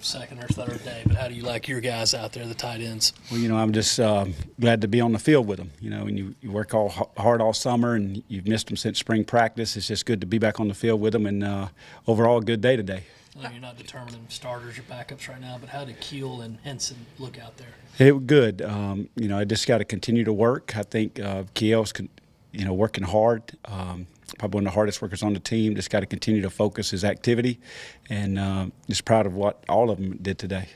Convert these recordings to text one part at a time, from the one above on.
second or third day, but how do you like your guys out there, the tight ends? Well, I'm just glad to be on the field with them. And you work hard all summer, and you've missed them since spring practice. It's just good to be back on the field with them, and overall, a good day today. I know you're not determining starters or backups right now, but how did Keel and Henson look out there? It was good. I just got to continue to work. I think Keel's working hard. Probably one of the hardest workers on the team. Just got to continue to focus his activity, and just proud of what all of them did today.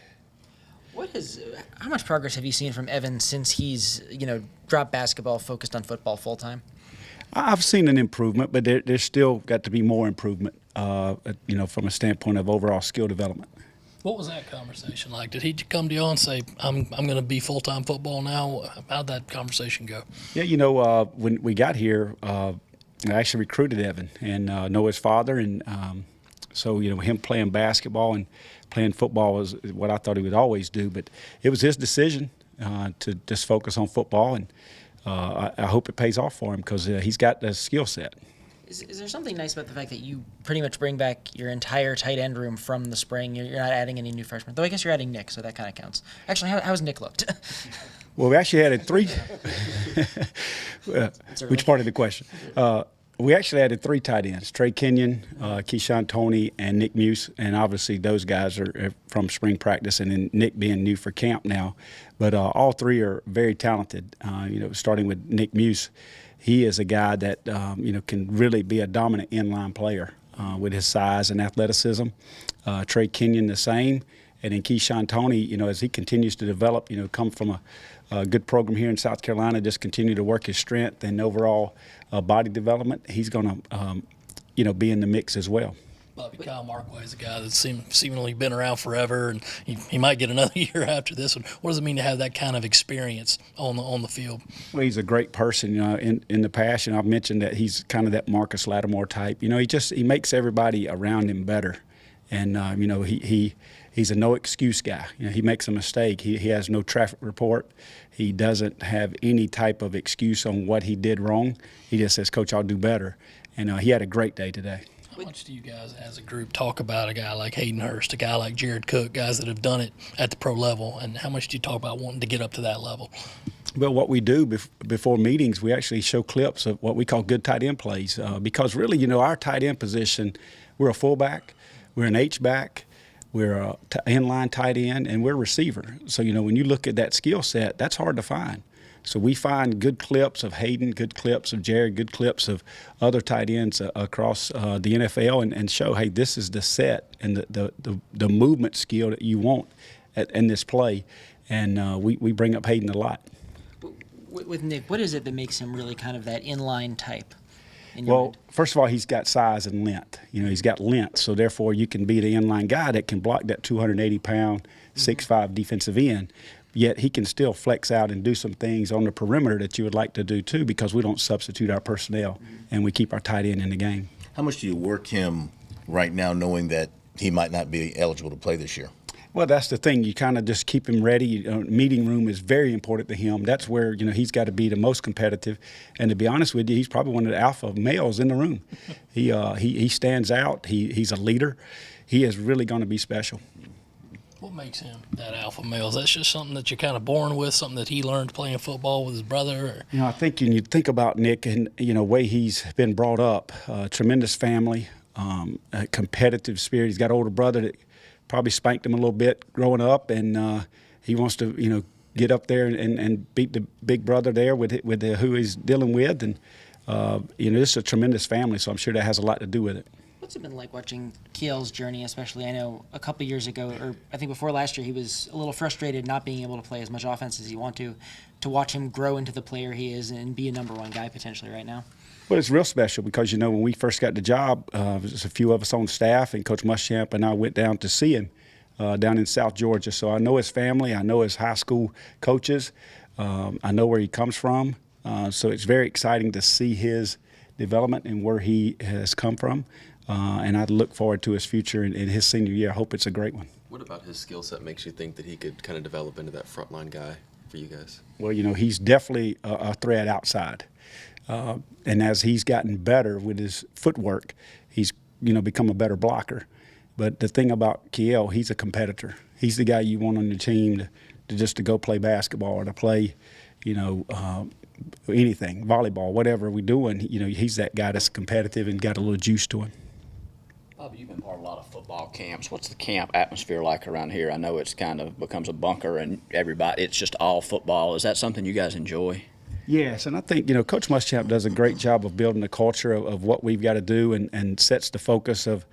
How much progress have you seen from Evan since he's dropped basketball, focused on football full time? I've seen an improvement, but there's still got to be more improvement. From a standpoint of overall skill development. What was that conversation like? Did he come to you all and say, I'm going to be full-time football now? How'd that conversation go? Yeah, when we got here, I actually recruited Evan and know his father. And so, him playing basketball and playing football was what I thought he would always do. But it was his decision to just focus on football. And I hope it pays off for him because he's got the skill set. Is there something nice about the fact that you pretty much bring back your entire tight end room from the spring? You're not adding any new freshmen, though I guess you're adding Nick, so that kind of counts. Actually, how's Nick looked? Well, we actually added three. Which part of the question? We actually added three tight ends: Trey Kenyon, Keyshawn Toney, and Nick Muse. And obviously, those guys are from spring practice, and then Nick being new for camp now. But all three are very talented. Starting with Nick Muse. He is a guy that can really be a dominant inline player with his size and athleticism. Trey Kenyon the same, and then Keyshawn Toney, as he continues to develop, come from a good program here in South Carolina, just continue to work his strength and overall body development. He's going to be in the mix as well. Bobby, Kyle Markway is a guy that's seemingly been around forever, and he might get another year after this one. What does it mean to have that kind of experience on the field? Well, he's a great person. In the past, I've mentioned that he's kind of that Marcus Lattimore type. He makes everybody around him better, and he's a no excuse guy. He makes a mistake, he has no traffic report. He doesn't have any type of excuse on what he did wrong. He just says, "Coach, I'll do better," and he had a great day today. How much do you guys as a group talk about a guy like Hayden Hurst, a guy like Jared Cook, guys that have done it at the pro level, and how much do you talk about wanting to get up to that level? Well, what we do before meetings, we actually show clips of what we call good tight end plays because really, our tight end position, we're a fullback, we're an H-back, we're a inline tight end, and we're a receiver. So, when you look at that skill set, that's hard to find. So we find good clips of Hayden, good clips of Jared, good clips of other tight ends across the NFL and show, hey, this is the set and the movement skill that you want in this play. And we bring up Hayden a lot. With Nick, what is it that makes him really kind of that inline type? Well, first of all, he's got size and length. He's got length, so therefore you can be the inline guy that can block that 280-pound, 6'5" defensive end. Yet he can still flex out and do some things on the perimeter that you would like to do too, because we don't substitute our personnel and we keep our tight end in the game. How much do you work him right now, knowing that he might not be eligible to play this year? Well, that's the thing. You kind of just keep him ready. Meeting room is very important to him. That's where he's got to be the most competitive. And to be honest with you, he's probably one of the alpha males in the room. He stands out. He's a leader. He is really going to be special. What makes him that alpha male? Is that just something that you're kind of born with, something that he learned playing football with his brother? Or? I think when you think about Nick and, way he's been brought up, tremendous family, a competitive spirit. He's got an older brother that probably spanked him a little bit growing up, and he wants to, get up there and beat the big brother there with who he's dealing with. And, this is a tremendous family, so I'm sure that has a lot to do with it. What's it been like watching Keel's journey, especially? I know a couple years ago, or I think before last year, he was a little frustrated not being able to play as much offense as he wanted to watch him grow into the player he is and be a number one guy potentially right now. Well, it's real special because, when we first got the job, there's a few of us on staff, and Coach Muschamp and I went down to see him down in South Georgia. So I know his family. I know his high school coaches. I know where he comes from. So it's very exciting to see his development and where he has come from. And I look forward to his future in his senior year. I hope it's a great one. What about his skill set makes you think that he could kind of develop into that frontline guy for you guys? Well, he's definitely a threat outside. And as he's gotten better with his footwork, he's, become a better blocker. But the thing about Kiel, he's a competitor. He's the guy you want on your team to go play basketball or to play, anything, volleyball, whatever we're doing. He's that guy that's competitive and got a little juice to him. Bobby, you've been part of a lot of football camps. What's the camp atmosphere like around here? I know it's kind of becomes a bunker and it's just all football. Is that something you guys enjoy? Yes, and I think, Coach Muschamp does a great job of building the culture of what we've got to do and sets the focus of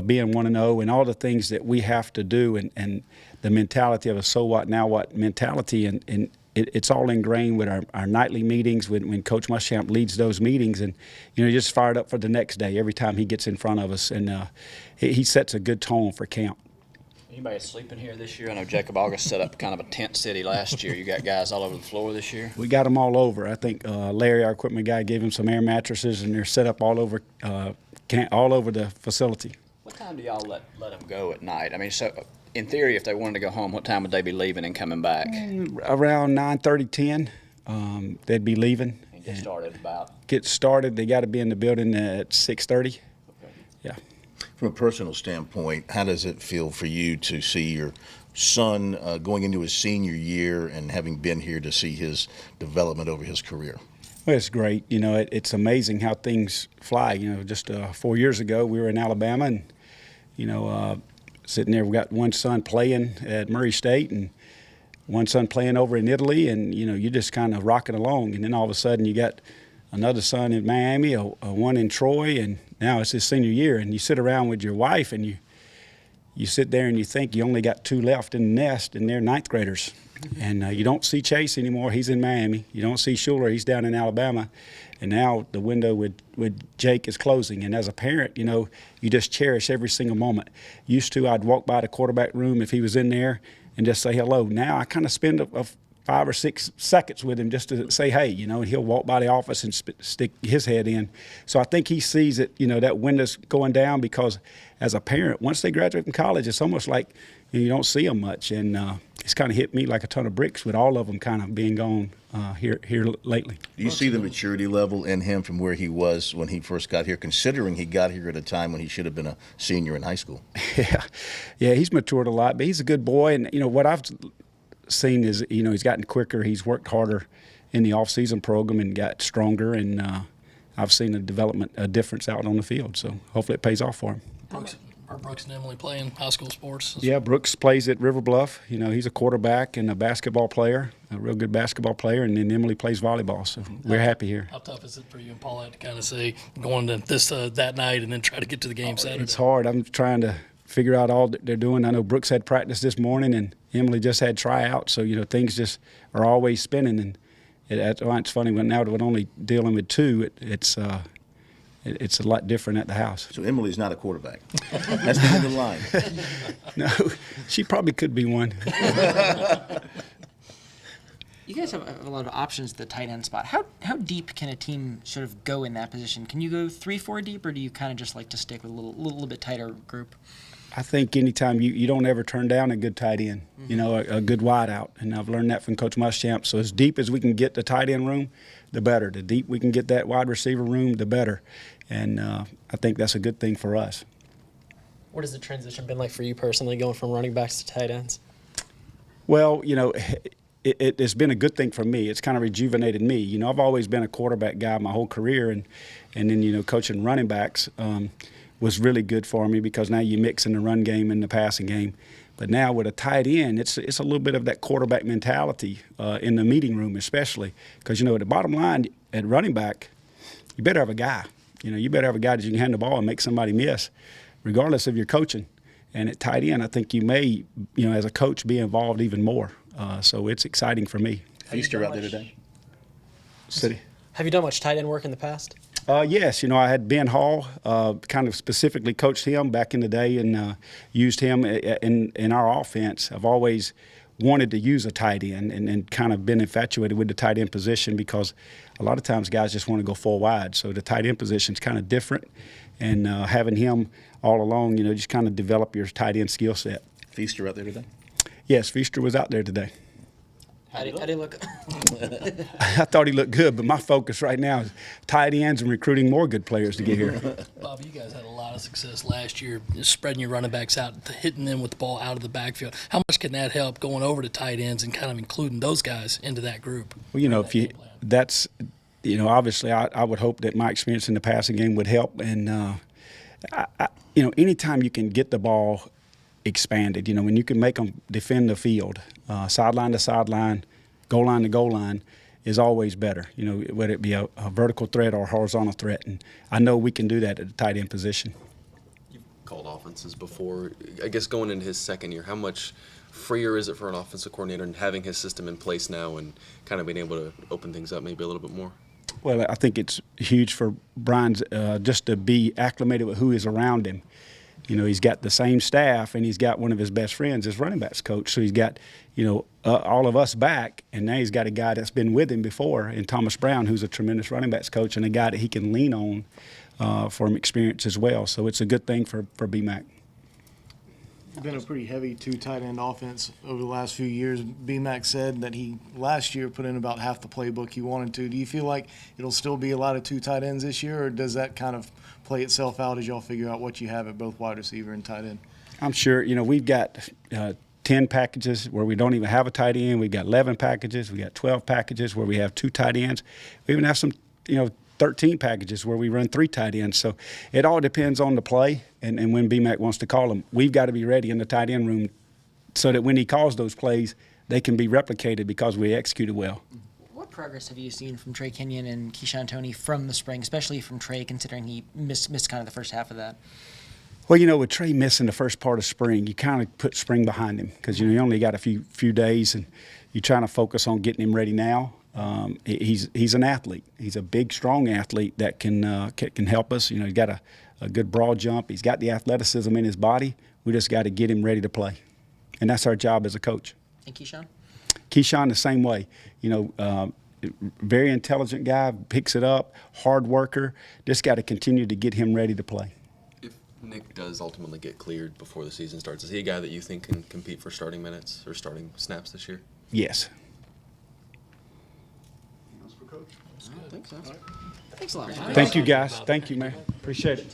being 1-0 and all the things that we have to do and the mentality of a so what, now what mentality. And it's all ingrained with our nightly meetings when Coach Muschamp leads those meetings. And, just fired up for the next day every time he gets in front of us. And he sets a good tone for camp. Anybody sleeping here this year? I know Jacob August set up kind of a tent city last year. You got guys all over the floor this year? We got them all over. I think Larry, our equipment guy, gave him some air mattresses, and they're set up all over the facility. What time do y'all let them go at night? I mean, so in theory, if they wanted to go home, what time would they be leaving and coming back? Around 9:30, 10, they'd be leaving. And get started about? Get started. They got to be in the building at 6:30. Okay. Yeah. From a personal standpoint, how does it feel for you to see your son going into his senior year and having been here to see his development over his career? Well, it's great. It's amazing how things fly. Just 4 years ago, we were in Alabama and, sitting there, we got one son playing at Murray State and one son playing over in Italy, and, you're just kind of rocking along. And then all of a sudden you got another son in Miami, one in Troy, and now it's his senior year. And you sit around with your wife and you sit there and you think you only got 2 left in the nest, and they're 9th graders. And you don't see Chase anymore. He's in Miami. You don't see Schuler. He's down in Alabama. And now the window with Jake is closing. And as a parent, you just cherish every single moment. Used to, I'd walk by the quarterback room if he was in there and just say hello. Now I kind of spend a 5 or 6 seconds with him just to say hey, and he'll walk by the office and stick his head in. So I think he sees it, that window's going down, because as a parent, once they graduate from college, it's almost like you don't see them much. And it's kind of hit me like a ton of bricks with all of them kind of being gone here lately. Do you see the maturity level in him from where he was when he first got here, considering he got here at a time when he should have been a senior in high school? Yeah, he's matured a lot, but he's a good boy. And, what I've seen is, he's gotten quicker. He's worked harder in the off-season program and got stronger. And I've seen a difference out on the field. So hopefully it pays off for him. Brooks and Emily playing high school sports? Yeah, Brooks plays at River Bluff. He's a quarterback and a basketball player, a real good basketball player, and then Emily plays volleyball. So we're happy here. How tough is it for you and Paulette to kind of say going to this that night and then try to get to the game Saturday? It's hard. I'm trying to figure out all that they're doing. I know Brooks had practice this morning, and Emily just had tryouts. So things just are always spinning, and it's funny when now we're only dealing with 2. It's a lot different at the house. So Emily's not a quarterback. That's the end of the line. No, she probably could be one. You guys have a lot of options at the tight end spot. How deep can a team sort of go in that position? Can you go 3-4 deep, or do you kind of just like to stick with a little bit tighter group? I think anytime you don't ever turn down a good tight end, a good wide out. And I've learned that from Coach Muschamp. So as deep as we can get the tight end room, the better. The deep we can get that wide receiver room, the better. And I think that's a good thing for us. What has the transition been like for you personally, going from running backs to tight ends? Well, it's been a good thing for me. It's kind of rejuvenated me. I've always been a quarterback guy my whole career, and then coaching running backs was really good for me, because now you mix in the run game and the passing game. But now with a tight end, it's a little bit of that quarterback mentality in the meeting room, especially because at the bottom line at running back, you better have a guy. You better have a guy that you can hand the ball and make somebody miss, regardless of your coaching. And at tight end, I think you may, as a coach, be involved even more. So it's exciting for me. Feaster out there today? City. Have you done much tight end work in the past? Yes, I had Ben Hall, kind of specifically coached him back in the day and used him in our offense. I've always wanted to use a tight end and kind of been infatuated with the tight end position, because a lot of times guys just want to go full wide. So the tight end position is kind of different, and having him all along, just kind of develop your tight end skill set. Feaster out there today? Yes, Feaster was out there today. I didn't look. I thought he looked good, but my focus right now is tight ends and recruiting more good players to get here. Bobby, you guys had a lot of success last year spreading your running backs out, hitting them with the ball out of the backfield. How much can that help going over to tight ends and kind of including those guys into that group? Well, obviously I would hope that my experience in the passing game would help. And, anytime you can get the ball expanded, when you can make them defend the field, sideline to sideline, goal line to goal line, is always better, whether it be a vertical threat or a horizontal threat. And I know we can do that at the tight end position. You've called offenses before. I guess going into his second year, how much freer is it for an offensive coordinator and having his system in place now and kind of being able to open things up maybe a little bit more? Well, I think it's huge for Brian's just to be acclimated with who is around him. He's got the same staff, and he's got one of his best friends as running backs coach. So he's got, all of us back, and now he's got a guy that's been with him before in Thomas Brown, who's a tremendous running backs coach, and a guy that he can lean on from experience as well. So it's a good thing for BMAC. Been a pretty heavy two tight end offense over the last few years. BMAC said that he last year put in about half the playbook he wanted to. Do you feel like it'll still be a lot of two tight ends this year, or does that kind of play itself out as y'all figure out what you have at both wide receiver and tight end? I'm sure, we've got 10 packages where we don't even have a tight end. We've got 11 packages. We got 12 packages where we have 2 tight ends. We even have some, 13 packages where we run 3 tight ends. So it all depends on the play and when BMAC wants to call them. We've got to be ready in the tight end room so that when he calls those plays, they can be replicated because we executed well. What progress have you seen from Trey Kenyon and Keyshawn Toney from the spring, especially from Trey, considering he missed kind of the first half of that? Well, with Trey missing the first part of spring, you kind of put spring behind him because, you only got a few days, and you're trying to focus on getting him ready now. He's an athlete. He's a big, strong athlete that can help us. He's got a good broad jump. He's got the athleticism in his body. We just got to get him ready to play, and that's our job as a coach. And Keyshawn? Keyshawn the same way. Very intelligent guy, picks it up, hard worker. Just got to continue to get him ready to play. If Nick does ultimately get cleared before the season starts, is he a guy that you think can compete for starting minutes or starting snaps this year? Yes. I think so. Thanks a lot, man. Thank you, guys. Thank you, man. Appreciate it.